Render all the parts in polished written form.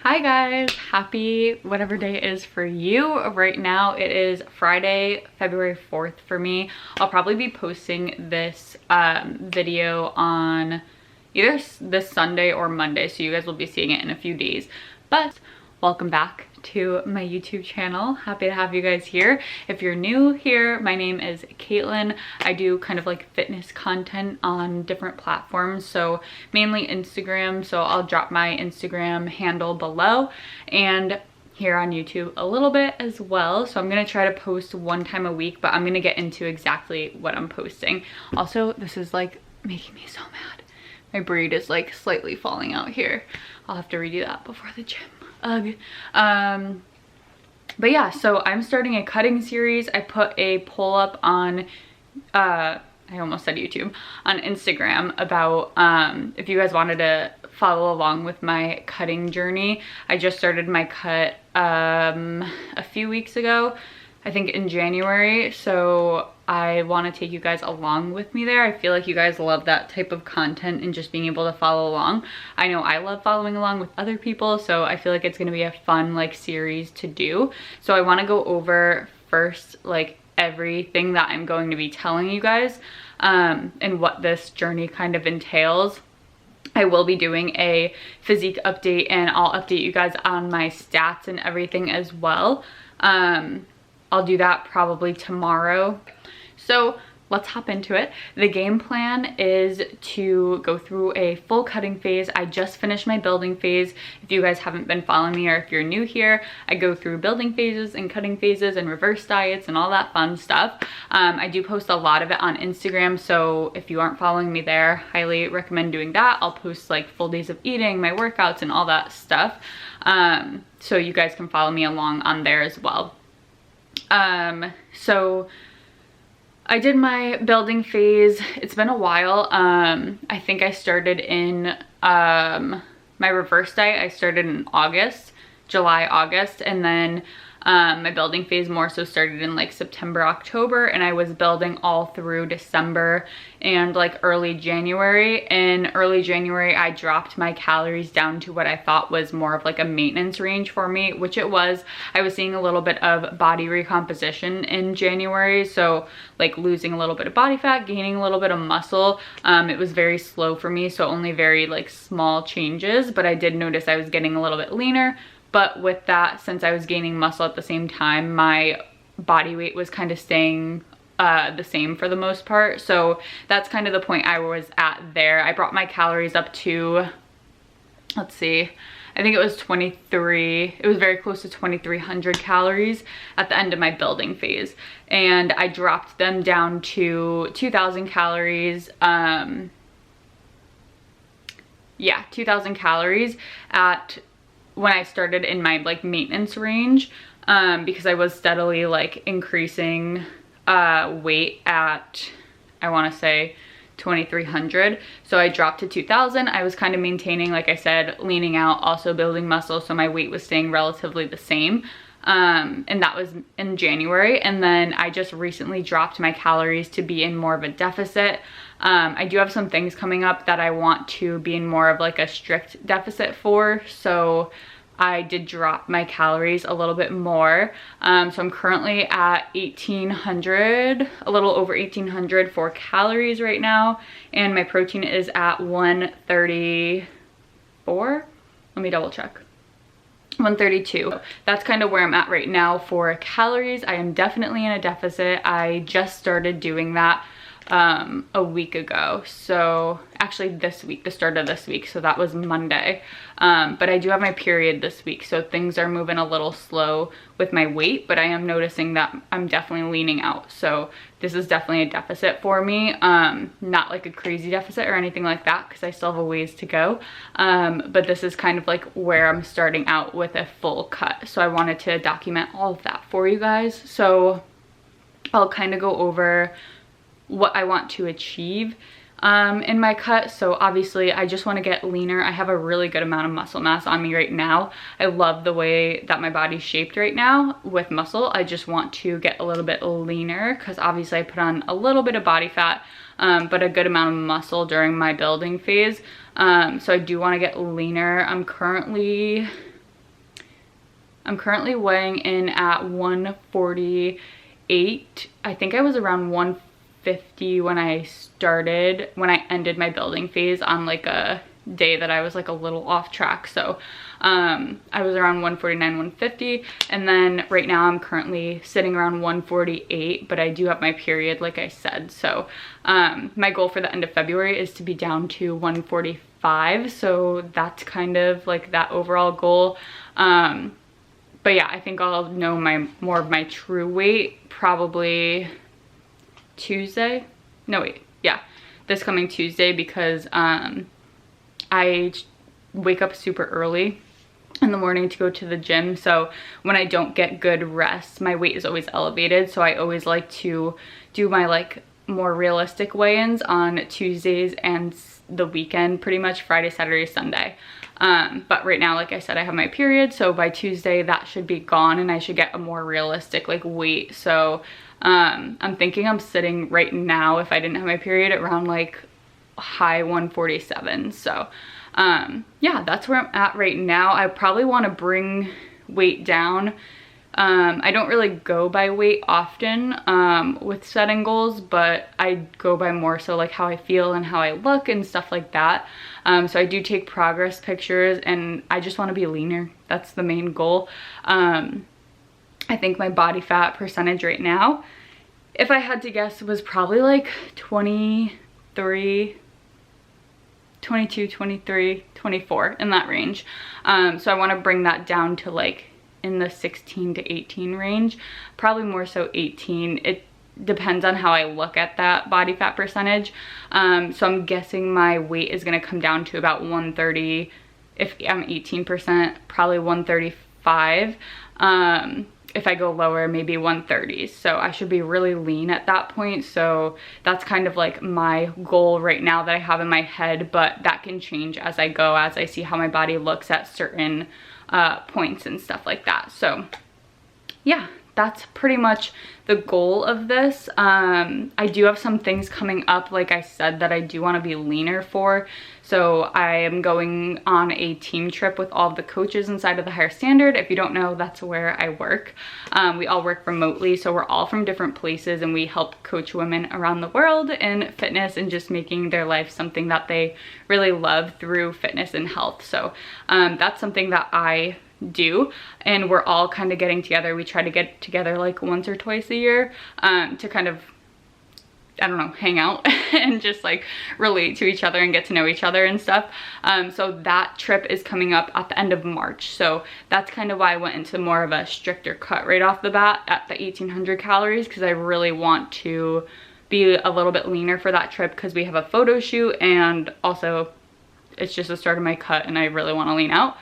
Hi guys, happy whatever day it is for you. Right now it is Friday, February 4th for me. I'll probably be posting this video on either this Sunday or Monday, so you guys will be seeing it in a few days. But welcome back to my YouTube channel. Happy to have you guys here. If you're new here, my name is Caitlin. I do kind of like fitness content on different platforms, so mainly Instagram. So I'll drop my Instagram handle below, and here on YouTube a little bit as well. So I'm gonna try to post one time a week, but I'm gonna get into exactly what I'm posting. Also, this is like making me so mad. My braid is like slightly falling out here. I'll have to redo that before the gym. Ugh. But yeah, so I'm starting a cutting series. I put a poll up on I almost said YouTube, on Instagram about if you guys wanted to follow along with my cutting journey. I just started my cut a few weeks ago, I think in January, so I want to take you guys along with me there. I feel like you guys love that type of content and just being able to follow along. I know I love following along with other people, so I feel like it's going to be a fun like series to do. So I want to go over first like everything that I'm going to be telling you guys and what this journey kind of entails. I will be doing a physique update, and I'll update you guys on my stats and everything as well. I'll do that probably tomorrow. So let's hop into it. The game plan is to go through a full cutting phase. I just finished my building phase. If you guys haven't been following me, or if you're new here, I go through building phases and cutting phases and reverse diets and all that fun stuff. I do post a lot of it on Instagram, so if you aren't following me there, highly recommend doing that. I'll post like full days of eating, my workouts, and all that stuff. So you guys can follow me along on there as well. So I did my building phase. It's been a while. I think I started in my reverse diet. I started in August, July, August, and then my building phase more so started in like September, October, and I was building all through December and like early January. In early January, I dropped my calories down to what I thought was more of like a maintenance range for me, which it was. I was seeing a little bit of body recomposition in January, so like losing a little bit of body fat, gaining a little bit of muscle. It was very slow for me, so only very like small changes, but I did notice I was getting a little bit leaner. But with that, since I was gaining muscle at the same time, my body weight was kind of staying the same for the most part. So that's kind of the point I was at there. I brought my calories up to, let's see, I think it was 23. It was very close to 2,300 calories at the end of my building phase. And I dropped them down to 2,000 calories. Yeah, 2,000 calories at when I started in my like maintenance range, because I was steadily like increasing weight at, I want to say 2,300. So I dropped to 2,000. I was kind of maintaining, like I said, leaning out, also building muscle, so my weight was staying relatively the same. And that was in January. And then I just recently dropped my calories to be in more of a deficit. I do have some things coming up that I want to be in more of like a strict deficit for. So I did drop my calories a little bit more. So I'm currently at 1,800, a little over 1,800 for calories right now. And my protein is at 134. Let me double check. 132. That's kind of where I'm at right now for calories. I am definitely in a deficit. I just started doing that a week ago, so actually this week, the start of this week, so that was Monday. But I do have my period this week, so things are moving a little slow with my weight, but I am noticing that I'm definitely leaning out, so this is definitely a deficit for me. Not like a crazy deficit or anything like that, because I still have a ways to go, but this is kind of like where I'm starting out with a full cut, so I wanted to document all of that for you guys. So I'll kind of go over what I want to achieve in my cut. So obviously I just want to get leaner. I have a really good amount of muscle mass on me right now. I love the way that my body's shaped right now with muscle. I just want to get a little bit leaner because obviously I put on a little bit of body fat, but a good amount of muscle during my building phase. So I do want to get leaner. I'm currently I'm currently weighing in at 148. I think I was around 150 when I ended my building phase on like a day that I was like a little off track. So I was around 149, 150, and then right now I'm currently sitting around 148, but I do have my period, like I said. So my goal for the end of February is to be down to 145. So that's kind of like that overall goal. But yeah, I think I'll know more of my true weight probably Tuesday. No, wait, yeah, this coming Tuesday, because I wake up super early in the morning to go to the gym. So when I don't get good rest, my weight is always elevated. So I always like to do my like more realistic weigh-ins on Tuesdays and the weekend, pretty much Friday, Saturday, Sunday. But right now, like I said, I have my period. So by Tuesday that should be gone and I should get a more realistic like weight. So I'm thinking I'm sitting right now, if I didn't have my period, around like high 147. So yeah, that's where I'm at right now. I probably want to bring weight down. I don't really go by weight often with setting goals, but I go by more so like how I feel and how I look and stuff like that. So I do take progress pictures and I just want to be leaner. That's the main goal. I think my body fat percentage right now, if I had to guess, was probably like 22, 23, 24, in that range. So I want to bring that down to like in the 16 to 18 range, probably more so 18. It depends on how I look at that body fat percentage. So I'm guessing my weight is going to come down to about 130. If I'm 18%, probably 135. If I go lower, maybe 130. So I should be really lean at that point. So that's kind of like my goal right now that I have in my head, but that can change as I go, as I see how my body looks at certain points and stuff like that. So yeah, that's pretty much the goal of this. I do have some things coming up, like I said, that I do want to be leaner for. So I am going on a team trip with all of the coaches inside of the Higher Standard. If you don't know, that's where I work. We all work remotely, so we're all from different places and we help coach women around the world in fitness and just making their life something that they really love through fitness and health. So that's something that I do, and we're all kind of getting together. We try to get together like once or twice a year to kind of, I don't know, hang out and just like relate to each other and get to know each other and stuff. So that trip is coming up at the end of March. So that's kind of why I went into more of a stricter cut right off the bat at the 1800 calories, because I really want to be a little bit leaner for that trip, because we have a photo shoot and also it's just the start of my cut and I really want to lean out.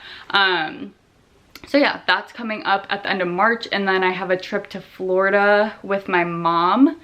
So yeah, that's coming up at the end of March, and then I have a trip to Florida with my mom.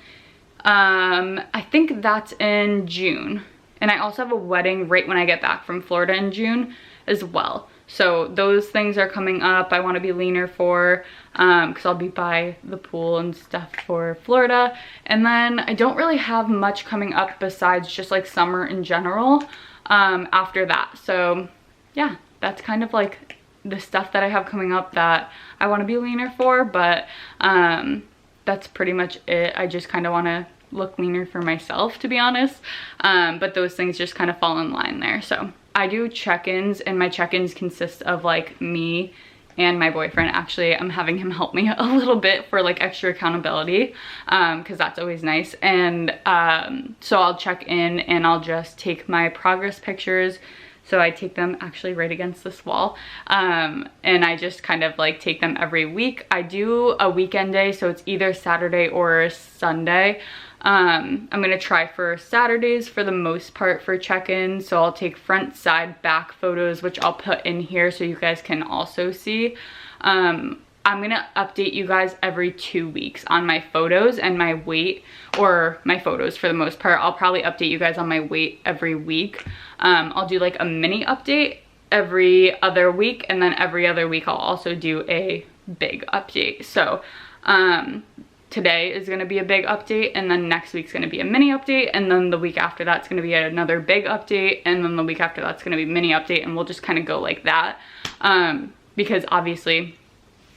I think that's in June. And I also have a wedding right when I get back from Florida in June as well. So those things are coming up. I want to be leaner for, because I'll be by the pool and stuff for Florida. And then I don't really have much coming up besides just like summer in general after that. So yeah, that's kind of like the stuff that I have coming up that I want to be leaner for, but that's pretty much it. I just kind of want to look leaner for myself, to be honest, but those things just kind of fall in line there. So I do check-ins, and my check-ins consist of like me and my boyfriend. Actually, I'm having him help me a little bit for like extra accountability, because that's always nice. And so I'll check in and I'll just take my progress pictures. So I take them actually right against this wall, and I just kind of like take them every week. I do a weekend day, so it's either Saturday or Sunday. I'm gonna try for Saturdays for the most part for check-ins. So I'll take front, side, back photos, which I'll put in here so you guys can also see. I'm gonna update you guys every 2 weeks on my photos and my weight, or my photos for the most part. I'll probably update you guys on my weight every week. I'll do like a mini update every other week, and then every other week I'll also do a big update. So today is gonna be a big update, and then next week's gonna be a mini update, and then the week after that's gonna be another big update, and then the week after that's gonna be mini update, and we'll just kind of go like that, because obviously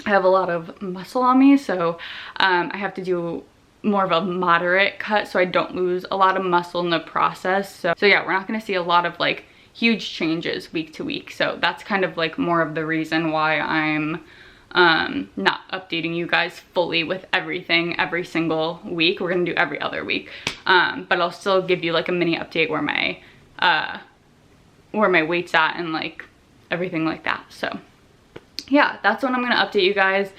I have a lot of muscle on me, so I have to do more of a moderate cut so I don't lose a lot of muscle in the process. So yeah, we're not going to see a lot of like huge changes week to week. So that's kind of like more of the reason why I'm not updating you guys fully with everything every single week. We're gonna do every other week, but I'll still give you like a mini update where my weight's at and like everything like that. So yeah, that's when I'm gonna update you guys.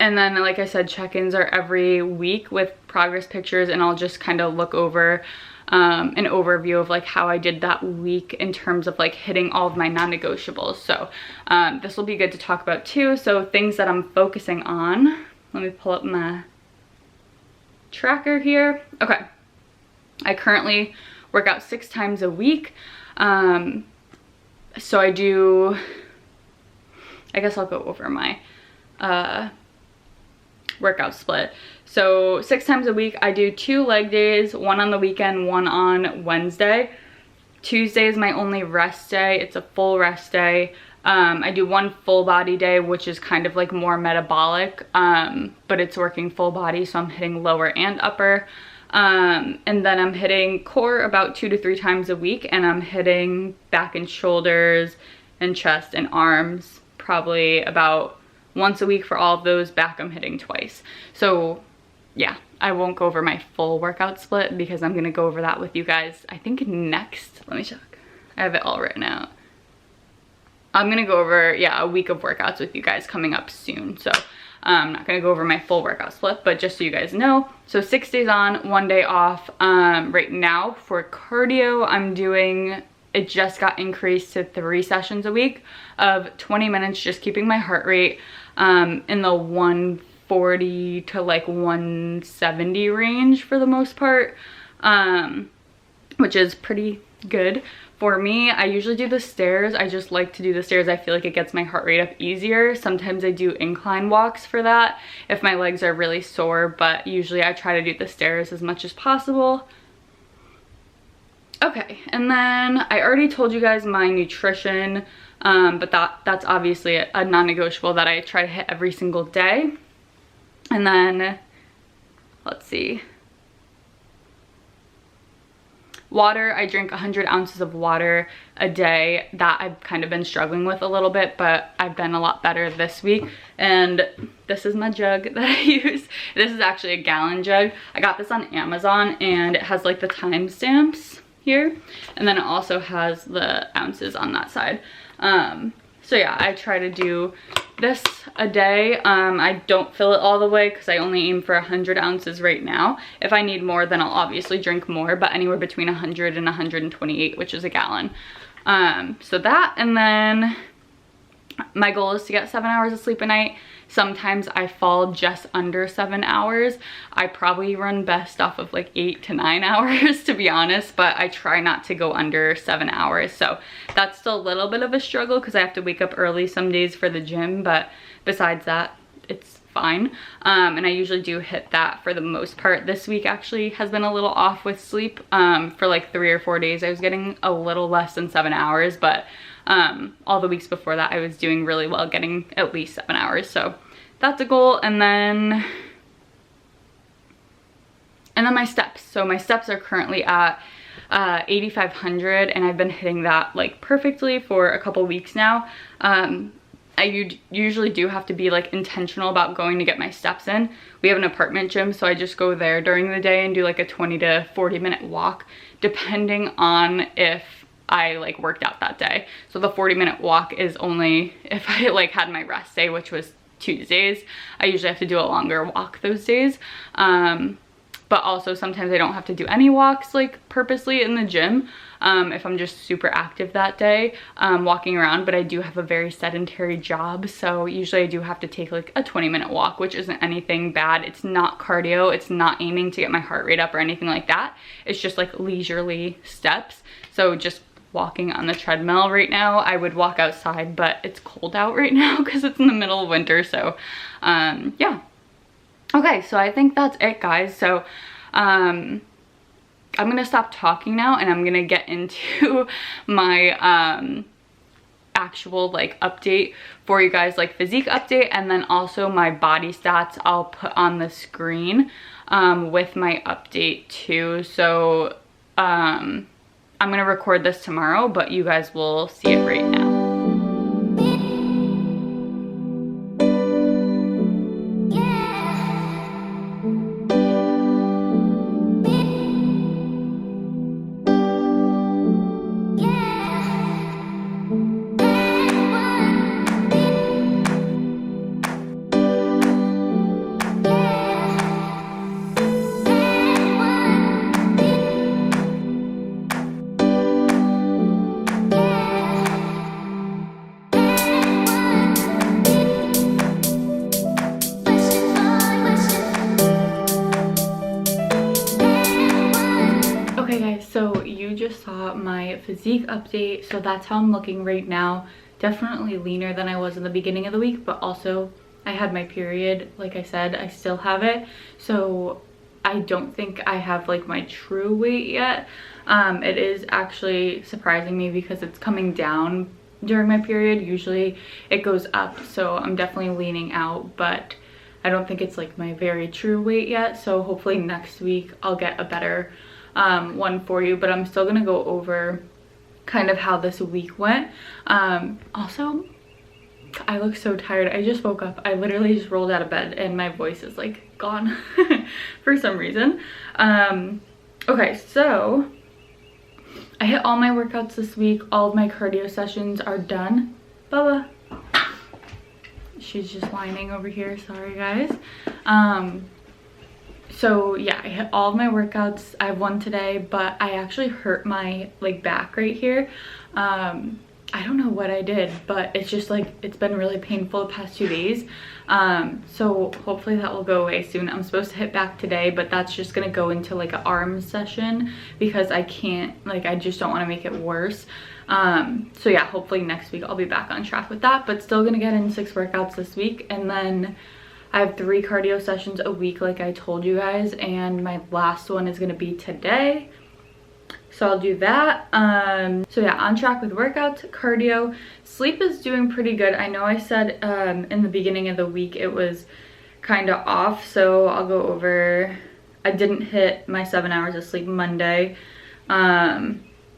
And then, like I said, check-ins are every week with progress pictures, and I'll just kind of look over an overview of like how I did that week in terms of like hitting all of my non-negotiables. So this will be good to talk about too. So things that I'm focusing on, let me pull up my tracker here. Okay, I currently work out 6 times a week. So I do, I guess I'll go over my workout split. So 6 times a week, I do 2 leg days, 1 on the weekend, 1 on Wednesday. Tuesday is my only rest day. It's a full rest day. I do 1 full body day, which is kind of like more metabolic, but it's working full body, so I'm hitting lower and upper. And then I'm hitting core about 2 to 3 times a week, and I'm hitting back and shoulders and chest and arms probably about once a week for all of those. Back I'm hitting twice. So yeah, I won't go over my full workout split because I'm gonna go over that with you guys, I think next, let me check. I have it all written out. I'm gonna go over, yeah, a week of workouts with you guys coming up soon. So I'm not gonna go over my full workout split, but just so you guys know. So 6 days on, 1 day off. Right now for cardio, I'm doing, it just got increased to 3 sessions a week of 20 minutes, just keeping my heart rate in the 140 to like 170 range for the most part, which is pretty good. For me, I usually do the stairs. I just like to do the stairs. I feel like it gets my heart rate up easier. Sometimes I do incline walks for that if my legs are really sore, but usually I try to do the stairs as much as possible. Okay, and then I already told you guys my nutrition, but that's obviously a non-negotiable that I try to hit every single day. And then, let's see. Water, I drink 100 ounces of water a day. That I've kind of been struggling with a little bit, but I've been a lot better this week. And this is my jug that I use. This is actually a gallon jug. I got this on Amazon, and it has like the timestamps here, and then it also has the ounces on that side. So yeah, I try to do this a day. I don't fill it all the way because I only aim for 100 ounces right now. If I need more, then I'll obviously drink more, but anywhere between 100 and 128, which is a gallon. So that, and then my goal is to get 7 hours of sleep a night. Sometimes I fall just under 7 hours. I probably run best off of like 8 to 9 hours, to be honest, but I try not to go under 7 hours. So that's still a little bit of a struggle because I have to wake up early some days for the gym, but besides that, it's fine. And I usually do hit that for the most part. This week actually has been a little off with sleep. For like 3 or 4 days, I was getting a little less than 7 hours, but all the weeks before that I was doing really well, getting at least 7 hours. So that's a goal. And then my steps. So my steps are currently at 8,500, and I've been hitting that like perfectly for a couple weeks now. I usually do have to be like intentional about going to get my steps in. We have an apartment gym, so I just go there during the day and do like a 20 to 40 minute walk, depending on if I like worked out that day. So the 40-minute walk is only if I like had my rest day, which was Tuesdays. I usually have to do a longer walk those days. But also sometimes I don't have to do any walks like purposely in the gym if I'm just super active that day walking around, but I do have a very sedentary job, so usually I do have to take like a 20-minute walk, which isn't anything bad. It's not cardio, it's not aiming to get my heart rate up or anything like that. It's just like leisurely steps. So just walking on the treadmill right now. I would walk outside, but it's cold out right now because it's in the middle of winter. So yeah. Okay, so I think that's it, guys. So I'm gonna stop talking now, and I'm gonna get into my actual like update for you guys, like physique update, and then also my body stats I'll put on the screen with my update too. So I'm gonna record this tomorrow, but you guys will see it right now. Okay guys, so you just saw my physique update. So that's how I'm looking right now. Definitely leaner than I was in the beginning of the week, but also I had my period. Like I said, I still have it. So I don't think I have like my true weight yet. It is actually surprising me because it's coming down during my period. Usually it goes up, so I'm definitely leaning out, but I don't think it's like my very true weight yet. So hopefully next week I'll get a better one for you, but I'm still gonna go over kind of how this week went. Also, I look so tired. I just woke up. I literally just rolled out of bed and my voice is like gone for some reason. Okay, so I hit all my workouts this week. All of my cardio sessions are done. Bubba, she's just whining over here, sorry guys. So yeah, I hit all of my workouts. I have one today, but I actually hurt my like back right here. I don't know what I did, but it's just like, it's been really painful the past 2 days. So hopefully that will go away soon. I'm supposed to hit back today, but that's just gonna go into like an arm session because I can't, like, I just don't want to make it worse. So yeah, hopefully next week I'll be back on track with that, but still gonna get in 6 workouts this week. And then I have 3 cardio sessions a week like I told you guys, and my last one is gonna be today. So I'll do that. So yeah, on track with workouts, cardio. Sleep is doing pretty good. I know I said in the beginning of the week it was kind of off, so I'll go over. I didn't hit my 7 hours of sleep Monday,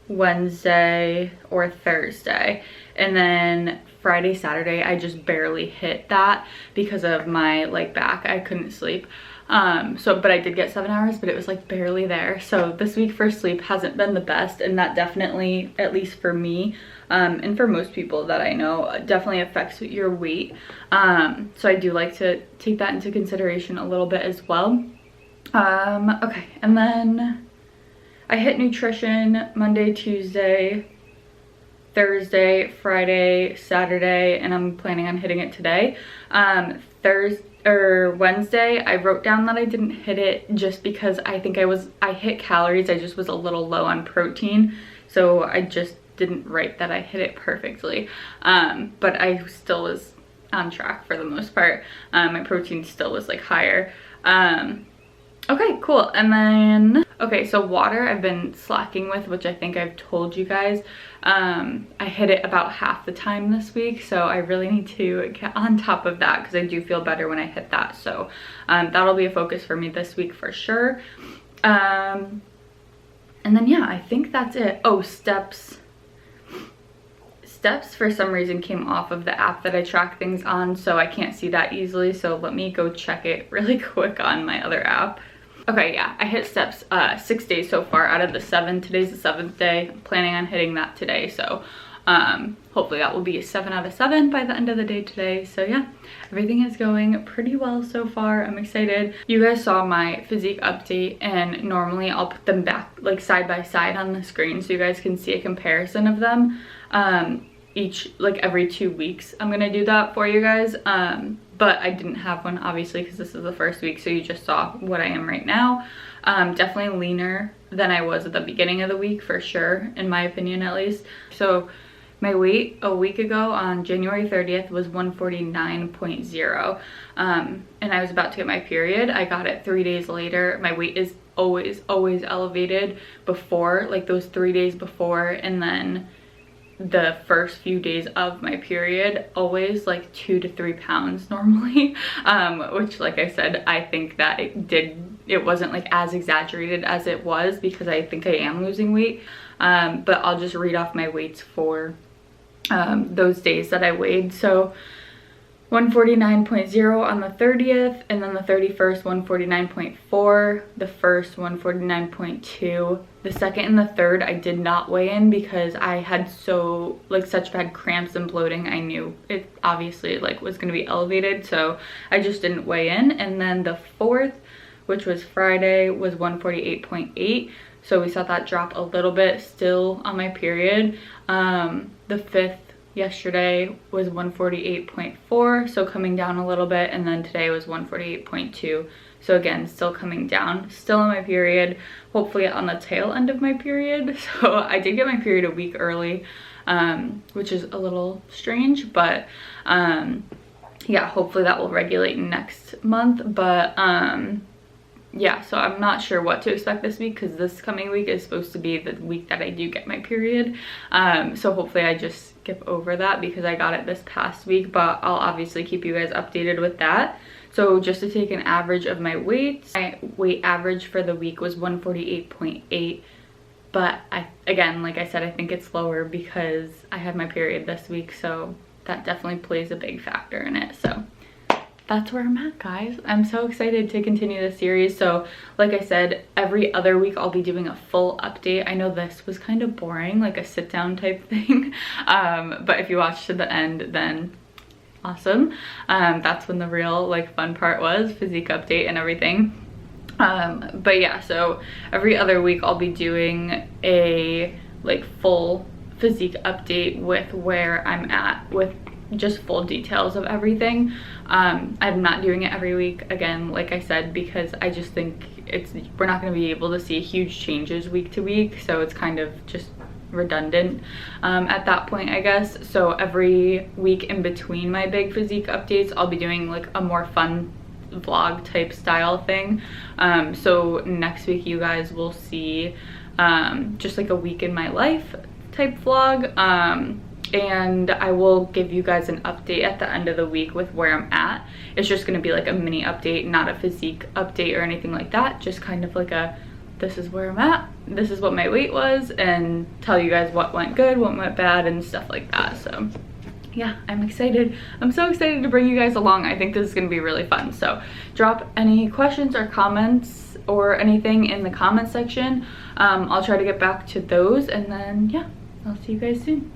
Wednesday, or Thursday. And then Friday, Saturday, I just barely hit that because of my like back. I couldn't sleep. But I did get 7 hours, but it was like barely there. So this week for sleep hasn't been the best, and that definitely, at least for me, and for most people that I know, definitely affects your weight. So I do like to take that into consideration a little bit as well. Okay, and then I hit nutrition Monday, Tuesday, Thursday, Friday, Saturday, and I'm planning on hitting it today. Wednesday, I wrote down that I didn't hit it just because I think I hit calories. I just was a little low on protein. So I just didn't write that I hit it perfectly. But I still was on track for the most part. My protein still was like higher. Okay, cool. And then, okay, so water I've been slacking with, which I think I've told you guys. I hit it about half the time this week, so I really need to get on top of that because I do feel better when I hit that. So that'll be a focus for me this week for sure. And then yeah, I think that's it. Oh, steps for some reason came off of the app that I track things on, so I can't see that easily. So let me go check it really quick on my other app. Okay, yeah, I hit steps 6 days so far out of the 7. Today's the 7th day. I'm planning on hitting that today, so hopefully that will be a 7 out of 7 by the end of the day today. So yeah, everything is going pretty well so far. I'm excited. You guys saw my physique update, and normally I'll put them back like side by side on the screen so you guys can see a comparison of them. Every 2 weeks I'm gonna do that for you guys, but I didn't have one obviously because this is the first week, so you just saw what I am right now. Definitely leaner than I was at the beginning of the week for sure, in my opinion at least. So my weight a week ago on January 30th was 149.0, and I was about to get my period. I got it 3 days later. My weight is always elevated before, like those 3 days before, and then the first few days of my period, always like 2 to 3 pounds normally, which, like I said, I think that it wasn't like as exaggerated as it was, because I think I am losing weight. But I'll just read off my weights for those days that I weighed. So 149.0 on the 30th, and then the 31st 149.4, the first 149.2, the second and the third I did not weigh in because I had such bad cramps and bloating. I knew it obviously like was going to be elevated, so I just didn't weigh in. And then the fourth, which was Friday, was 148.8, so we saw that drop a little bit still on my period. The fifth, yesterday, was 148.4, so coming down a little bit, and then today was 148.2, so again, still coming down, still on my period, hopefully on the tail end of my period. So I did get my period a week early, which is a little strange, but yeah, hopefully that will regulate next month. But yeah, so I'm not sure what to expect this week, because this coming week is supposed to be the week that I do get my period. So hopefully I just skip over that because I got it this past week, but I'll obviously keep you guys updated with that. So just to take an average of my weights, my weight average for the week was 148.8, but again, like I said, I think it's lower because I had my period this week, so that definitely plays a big factor in it. So that's where I'm at, guys. I'm so excited to continue this series. So like I said, every other week I'll be doing a full update. I know this was kind of boring, like a sit down type thing, but if you watched to the end, then awesome. That's when the real like fun part was, physique update and everything. But yeah, so every other week I'll be doing a like full physique update with where I'm at with just full details of everything. I'm not doing it every week, again, like I said, because I just think we're not going to be able to see huge changes week to week, so it's kind of just redundant at that point, I guess. So every week in between my big physique updates, I'll be doing like a more fun vlog type style thing. So next week you guys will see just like a week in my life type vlog, and I will give you guys an update at the end of the week with where I'm at. It's just going to be like a mini update, not a physique update or anything like that, just kind of like a this is where I'm at, this is what my weight was, and tell you guys what went good, what went bad, and stuff like that. So yeah, I'm excited. I'm so excited to bring you guys along. I think this is going to be really fun. So drop any questions or comments or anything in the comment section. I'll try to get back to those, and then yeah, I'll see you guys soon.